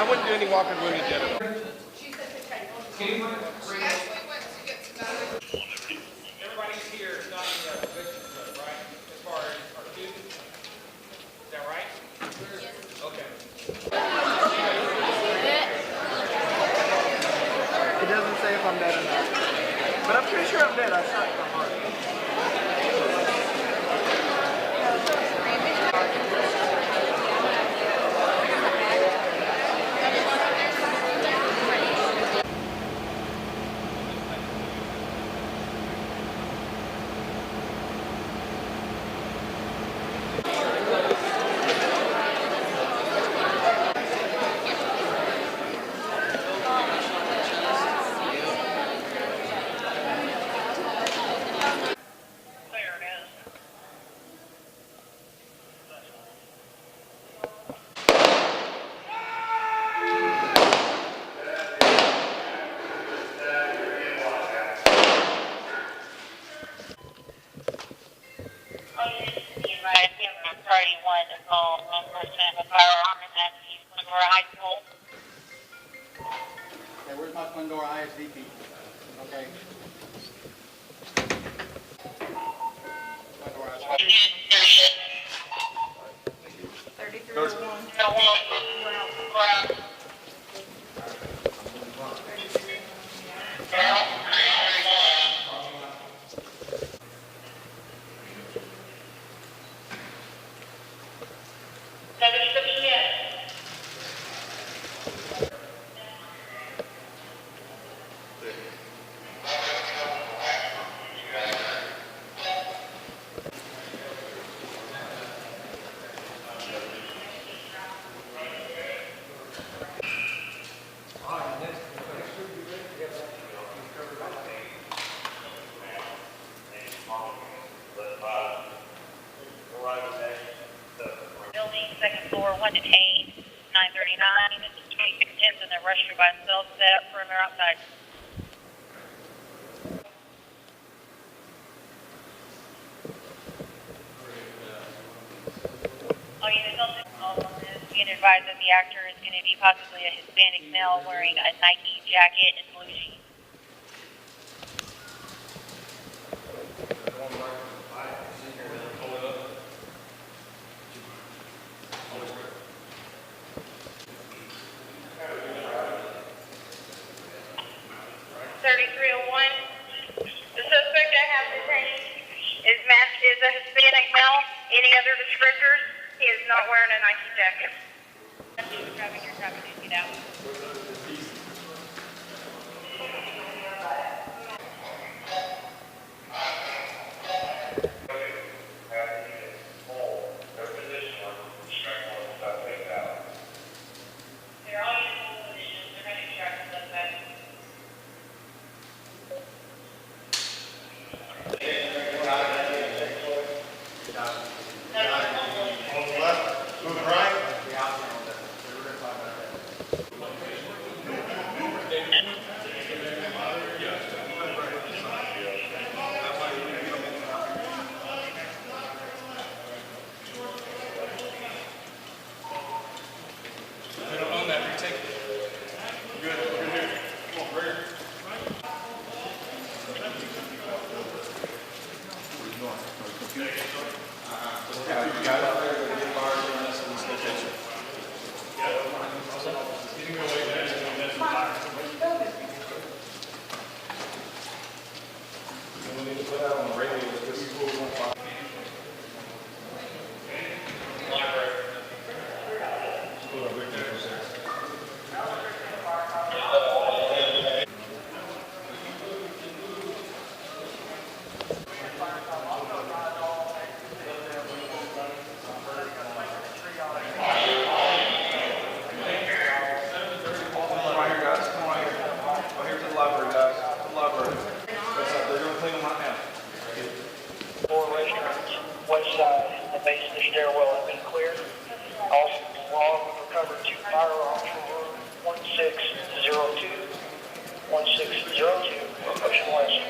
I wouldn't do any walking wounded yet at all. Everybody's here is not in the position, right? As far as our students, is that right? Yes. Okay. It doesn't say if I'm dead or not, but I'm pretty sure I'm dead. I shot my heart. Party one involved one person with a firearm and that's Splendor High School. Okay, where's my Splendor ISD people? Okay. Splendor ISD. 3301. Building, second floor, one detained, 939. 2610s in the restroom by themselves, set up perimeter outside. All units also being advised that the actor is going to be possibly a Hispanic male wearing a Nike jacket and blue jeans. The suspect I have detained is a Hispanic male. Any other descriptors? He is not wearing a Nike jacket. You're driving to get out. They're all in full position. They're going to extract the suspect. Moving right. They don't own that. Retake it. Good. Good here. Come on, Brandon. You got it out there. Get bars in this and stay attention. Getting away there is going to miss the fire. We need to put that on the radio. This is what we want to find. West side, the base of the stairwell has been cleared. Also, along with recovered 2 firearms from room 1602, 1602, Ocean West.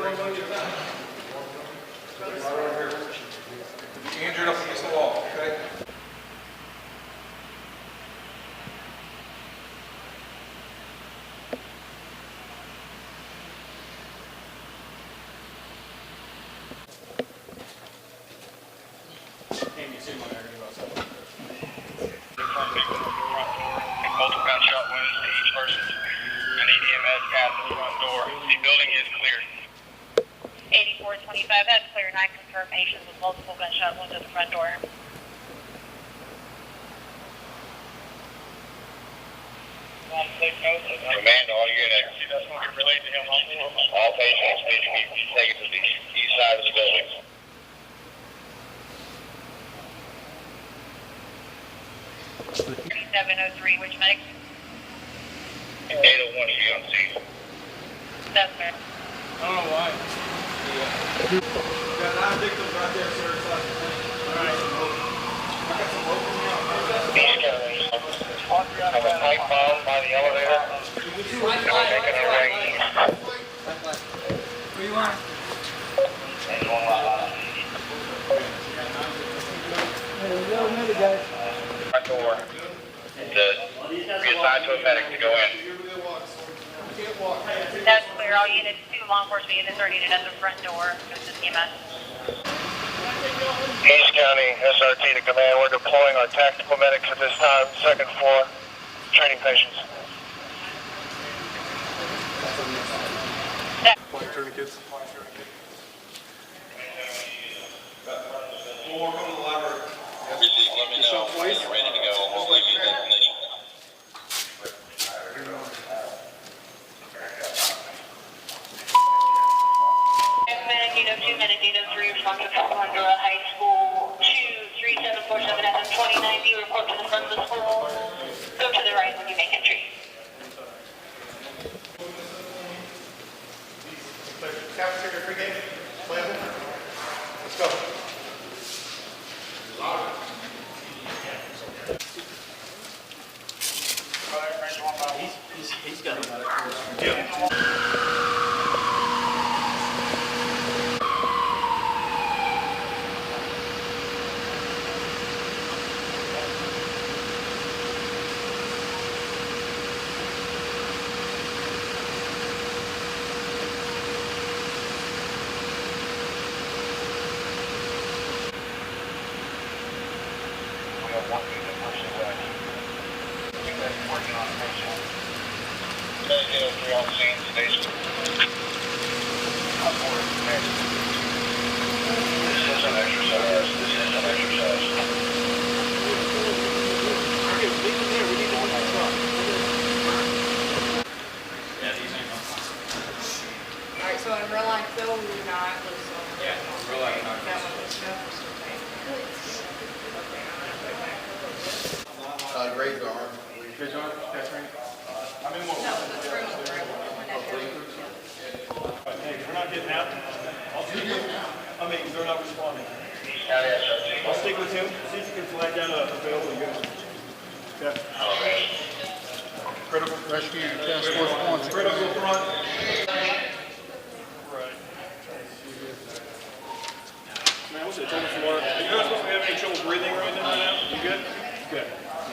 Injured up against the wall, okay? Multiple gunshot wounds to each person. I need EMS at the front door. The building is cleared. 8425, that's clear. 9 confirmed patients with multiple gunshot wounds at the front door. Command all units. All patients need to be taken to the east side of the building. $3703, which medic? 801 UMC. That's fair. I don't know why. Got 9 victims right there, sir. Alright. I got some open now. These guys have a pipe bomb by the elevator. And we're making a ring. What do you want? And one front door. To be assigned to a medic to go in. That's clear. All units, 2 law enforcement units are needed at the front door. This is EMS. East County SRT to command. We're deploying our tactical medics at this time. Second floor. Training patients. Flight tourniquets. We'll walk on the library. Let me know when you're ready to go. We'll leave you destination. Medicino 2, Medicino 3, responsive to Splendor High School 23747 FM 2090. Report to the front of the school. Go to the right when you make entry. Cafeteria pregame, let's go. He's got it. We have one unit pushing away. Working on a patient. 3 on scene, station. This is an exercise. This is an exercise. Alright, so in real life though, we do not lose them. Yeah, real life. That one was just Grades are. Good job, Catherine. I'm in one. No, the room was right. Hey, we're not getting out. I'll stick with him. I mean, they're not responding. County SRT. I'll stick with him. See if you can flag down a available unit. Okay. Critical. Rescue Task Force 1. Critical front. Man, what's it? Tell me some more. Are you guys supposed to have any trouble breathing or anything right now? You good? Good.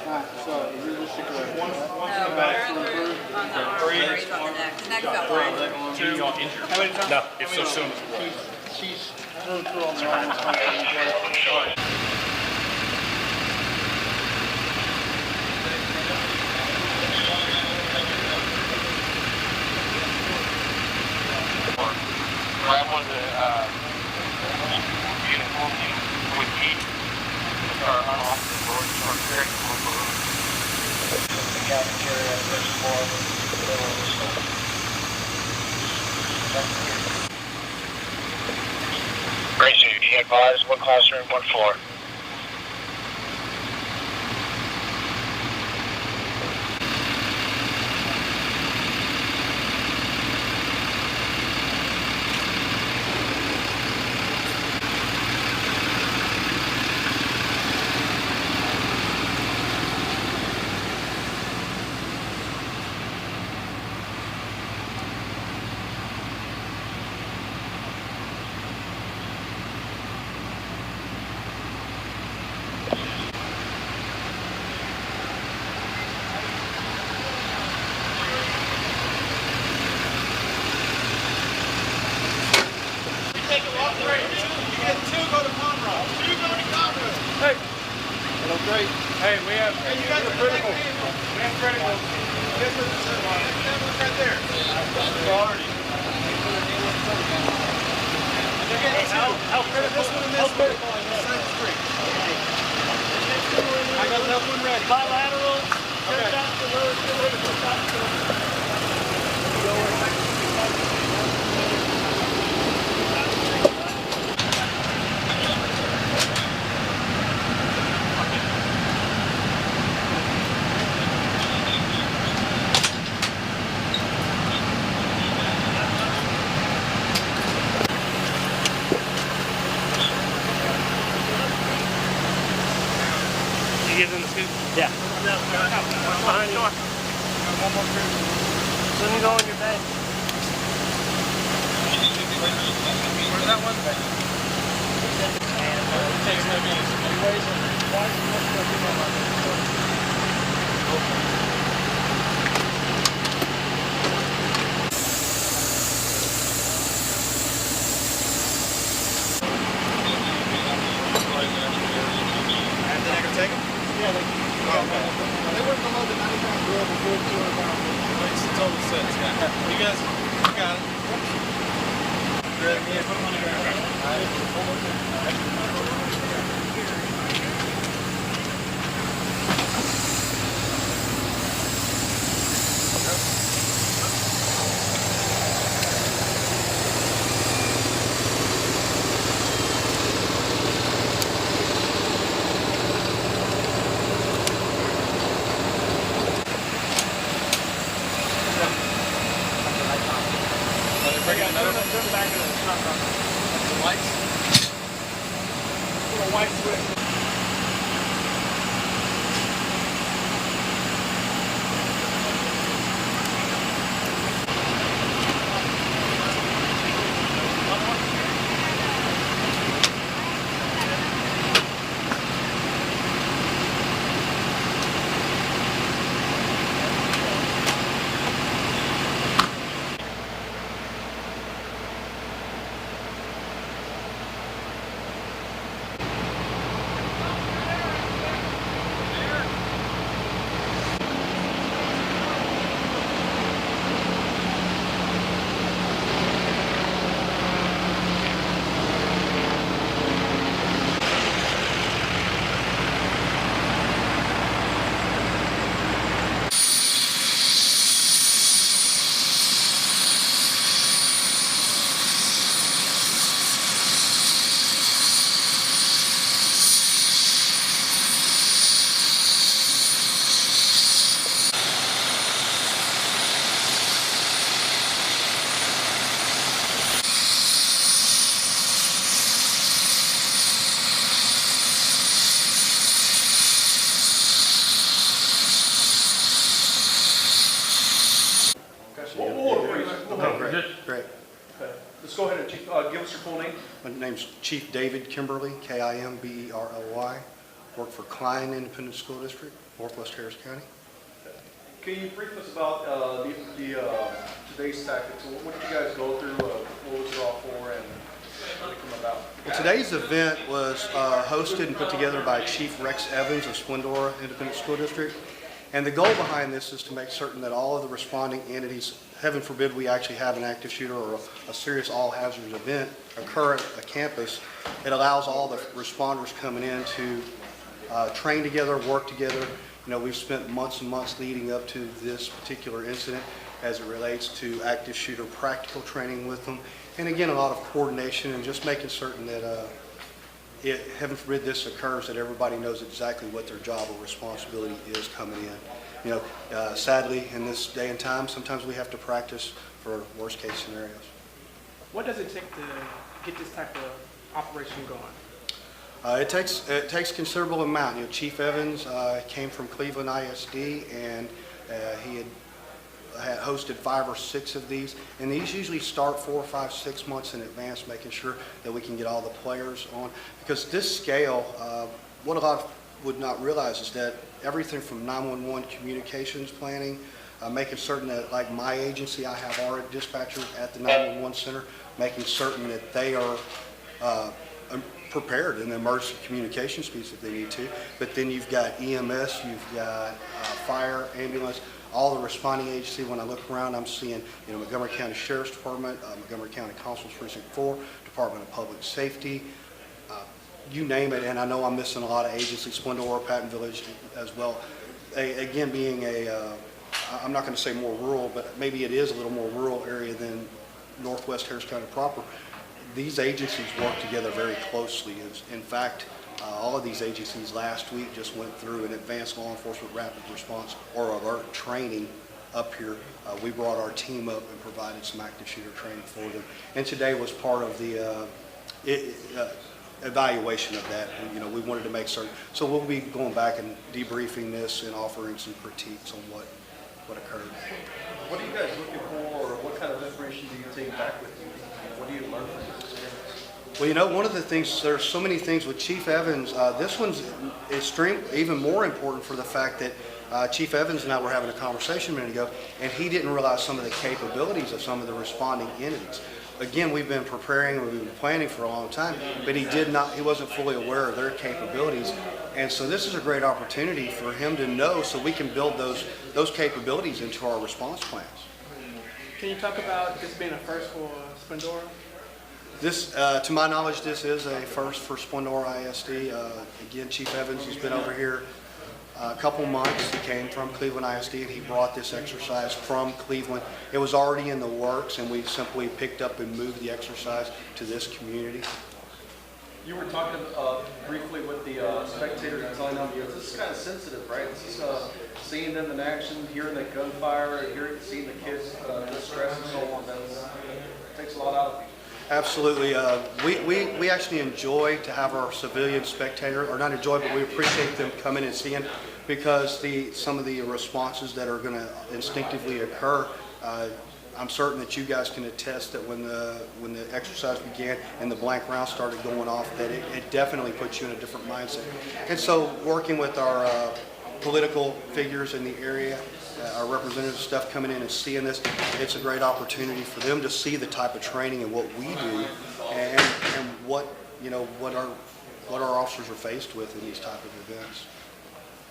Alright, so you're just situated. One's in the No, back. on the arteries on the neck. The neck felt fine. Two. Y'all injured. How many times? No, it's so soon. She's through on the arm. Grab one of the uniforms with heat. Start unlocking the doors. Start carrying the balloon. The cafeteria, first floor, middle of the school. Great, so you advise one classroom, one floor. Hey, we have. Hey, you guys are critical. We have critical. This is right there. Priority. How critical? This one and this one. Side street. I got another one ready. Bilateral. Okay. You give them the scoop? Yeah. Behind the door. One more scoop. Let me go in your bed. Where's that one? It takes no means. And then I can take them? Yeah, they went below the 90-pound grill before 200 pounds. Makes the total sense, yeah. You guys, you got it. Grab me and put them on the ground. Bring another one. Turn back to the lights. Little white switch. Great. Okay. Let's go ahead and give us your full name. My name's Chief David Kimberly, Kimberly. Work for Klein Independent School District, Northwest Harris County. Can you brief us about today's tactics? What did you guys go through? What was it all for, and how did it come about? Well, today's event was hosted and put together by Chief Rex Evans of Splendor Independent School District. And the goal behind this is to make certain that all of the responding entities, heaven forbid we actually have an active shooter or a serious all-hazards event occur at a campus, it allows all the responders coming in to train together, work together. You know, we've spent months and months leading up to this particular incident as it relates to active shooter practical training with them. And again, a lot of coordination and just making certain that heaven forbid this occurs, that everybody knows exactly what their job or responsibility is coming in. You know, sadly, in this day and time, sometimes we have to practice for worst case scenarios. What does it take to get this type of operation going? It takes considerable amount. You know, Chief Evans came from Cleveland ISD, and he had hosted 5 or 6 of these, and these usually start 4, 5, 6 months in advance, making sure that we can get all the players on. Because this scale, what a lot would not realize is that everything from 911 communications planning, making certain that, like my agency, I have our dispatchers at the 911 center, making certain that they are prepared in the emergency communication speeds if they need to. But then you've got EMS, you've got fire, ambulance, all the responding agency. When I look around, I'm seeing, Montgomery County Sheriff's Department, Montgomery County Constables Precinct 4, Department of Public Safety, you name it. And I know I'm missing a lot of agencies, Splendor, Patton Village as well. Again, being I'm not going to say more rural, but maybe it is a little more rural area than Northwest Harris County proper. These agencies work together very closely. In fact, all of these agencies last week just went through an advanced law enforcement rapid response or alert training up here. We brought our team up and provided some active shooter training for them. And today was part of the evaluation of that. And, we wanted to make certain. So we'll be going back and debriefing this and offering some critiques on what occurred. What are you guys looking for, or what kind of information do you take back with you? What do you learn from this experience? Well, one of the things, there's so many things with Chief Evans. This one's even more important for the fact that Chief Evans and I were having a conversation a minute ago, and he didn't realize some of the capabilities of some of the responding entities. Again, we've been preparing, we've been planning for a long time, but he wasn't fully aware of their capabilities. And so this is a great opportunity for him to know, so we can build those capabilities into our response plans. Can you talk about this being a first for Splendor? This, to my knowledge, this is a first for Splendor ISD. Again, Chief Evans has been over here a couple months. He came from Cleveland ISD, and he brought this exercise from Cleveland. It was already in the works, and we simply picked up and moved the exercise to this community. You were talking briefly with the spectators and telling them, this is kind of sensitive, right? This is seeing them in action, hearing the gunfire, seeing the kids distress and so on. That takes a lot out of you. Absolutely. We actually enjoy to have our civilian spectator, or not enjoy, but we appreciate them coming and seeing, because some of the responses that are going to instinctively occur, I'm certain that you guys can attest that when the exercise began and the blank round started going off, that it definitely puts you in a different mindset. And so working with our political figures in the area, our representative stuff coming in and seeing this, it's a great opportunity for them to see the type of training and what we do, and what our officers are faced with in these type of events.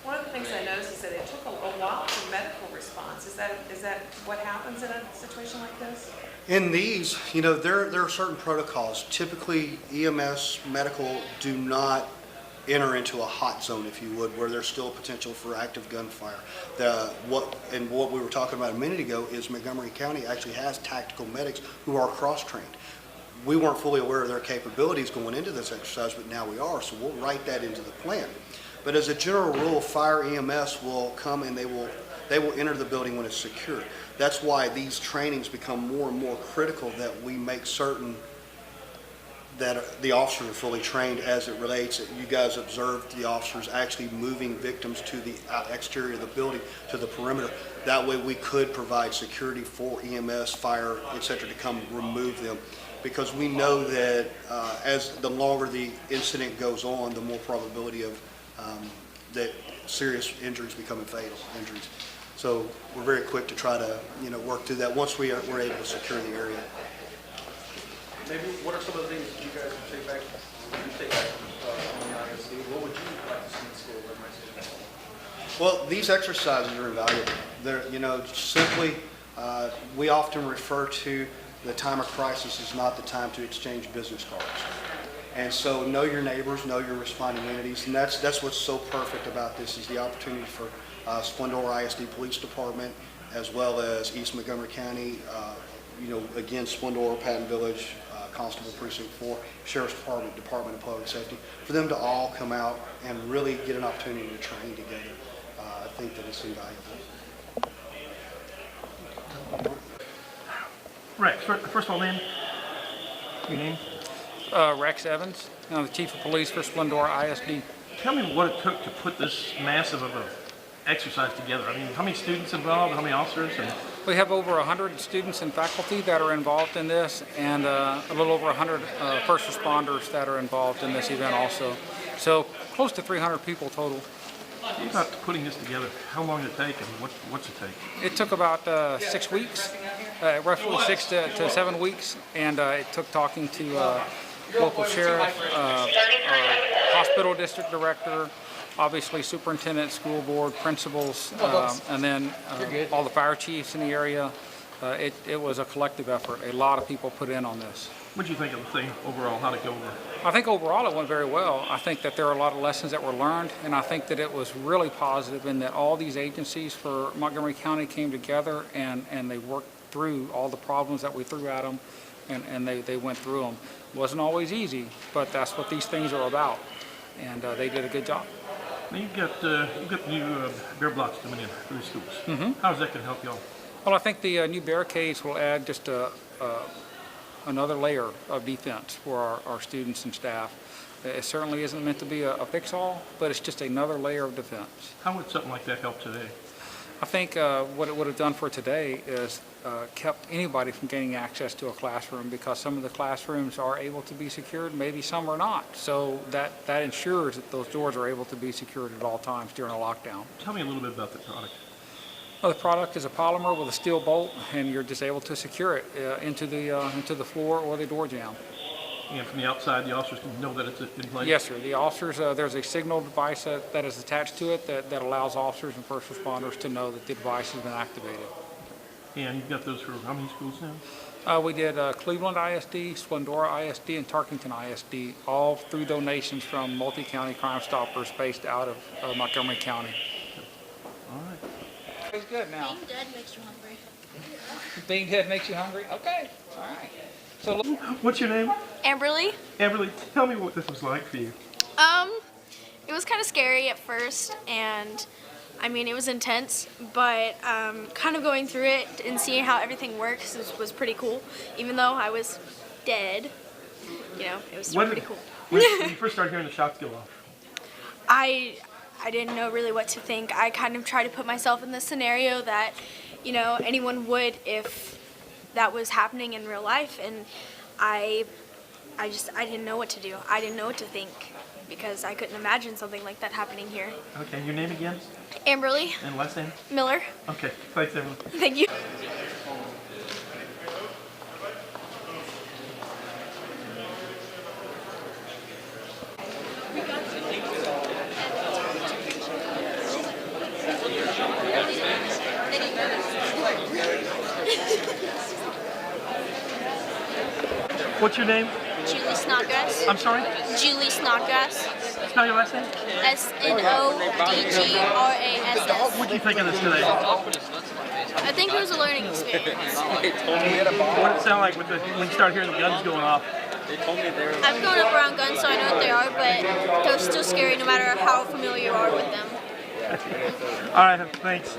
One of the things I noticed is that it took a while for medical response. Is that what happens in a situation like this? In these, there are certain protocols. Typically, EMS, medical do not enter into a hot zone, if you would, where there's still potential for active gunfire. What we were talking about a minute ago is Montgomery County actually has tactical medics who are cross-trained. We weren't fully aware of their capabilities going into this exercise, but now we are, so we'll write that into the plan. But as a general rule, fire EMS will come and they will enter the building when it's secure. That's why these trainings become more and more critical, that we make certain that the officers are fully trained as it relates. You guys observed the officers actually moving victims to the exterior of the building, to the perimeter. That way we could provide security for EMS, fire, etc., to come remove them. Because we know that as the longer the incident goes on, the more probability of that serious injuries becoming fatal injuries. So we're very quick to try to work through that once we're able to secure the area. Maybe what are some of the things that you guys would take back from the ISD? What would you like to see in school that might say? Well, these exercises are invaluable. They're, simply, we often refer to the time of crisis is not the time to exchange business cards. And so know your neighbors, know your responding entities, and that's what's so perfect about this, is the opportunity for Splendor ISD Police Department, as well as East Montgomery County, again, Splendor, Patton Village, Constable Precinct 4, Sheriff's Department, Department of Public Safety, for them to all come out and really get an opportunity to train together. I think that it's invaluable. Rex, first of all, man, your name? Rex Evans, I'm the Chief of Police for Splendor ISD. Tell me what it took to put this massive of an exercise together. I mean, how many students involved, how many officers? We have over 100 students and faculty that are involved in this, and a little over 100 first responders that are involved in this event also. So close to 300 people total. About putting this together, how long did it take and what's it take? It took about 6 weeks, roughly 6 to 7 weeks, and it took talking to local sheriff, our hospital district director, obviously superintendent, school board, principals, and then all the fire chiefs in the area. It was a collective effort. A lot of people put in on this. What do you think of the thing overall? How'd it go over? I think overall it went very well. I think that there are a lot of lessons that were learned, and I think that it was really positive in that all these agencies for Montgomery County came together and they worked through all the problems that we threw at them, and they went through them. It wasn't always easy, but that's what these things are about, and they did a good job. Now you've got new bear blocks coming in for the schools. Mm-hmm. How's that going to help y'all? Well, I think the new barricades will add just another layer of defense for our students and staff. It certainly isn't meant to be a fix-all, but it's just another layer of defense. How would something like that help today? I think what it would have done for today is kept anybody from gaining access to a classroom, because some of the classrooms are able to be secured, maybe some are not. So that ensures that those doors are able to be secured at all times during a lockdown. Tell me a little bit about the product. Well, the product is a polymer with a steel bolt, and you're just able to secure it into the floor or the door jamb. And from the outside, the officers can know that it's in place? Yes, sir. The officers, there's a signal device that is attached to it that allows officers and first responders to know that the device has been activated. And you've got those for how many schools now? We did Cleveland ISD, Splendor ISD, and Tarkington ISD, all through donations from multi-county Crime Stoppers based out of Montgomery County. All right. It's good now. Being dead makes you hungry. Being dead makes you hungry? Okay. All right. So, what's your name? Amberly. Amberly, tell me what this was like for you. It was kind of scary at first, and I mean, it was intense, but kind of going through it and seeing how everything works was pretty cool. Even though I was dead, you know, it was still pretty cool. When you first started hearing the shots go off? I didn't know really what to think. I kind of tried to put myself in the scenario that, you know, anyone would if that was happening in real life, and I didn't know what to do. I didn't know what to think, because I couldn't imagine something like that happening here. Okay, your name again? Amberly. And last name? Miller. Okay, thanks, Amberly. Thank you. What's your name? Julie Snodgrass. I'm sorry? Julie Snodgrass. Spell your last name? SNODGRASS. What did you think of this today? I think it was a learning experience. What did it sound like when you started hearing the guns going off? I've grown up around guns, so I know what they are, but they're still scary no matter how familiar you are with them. All right, thanks.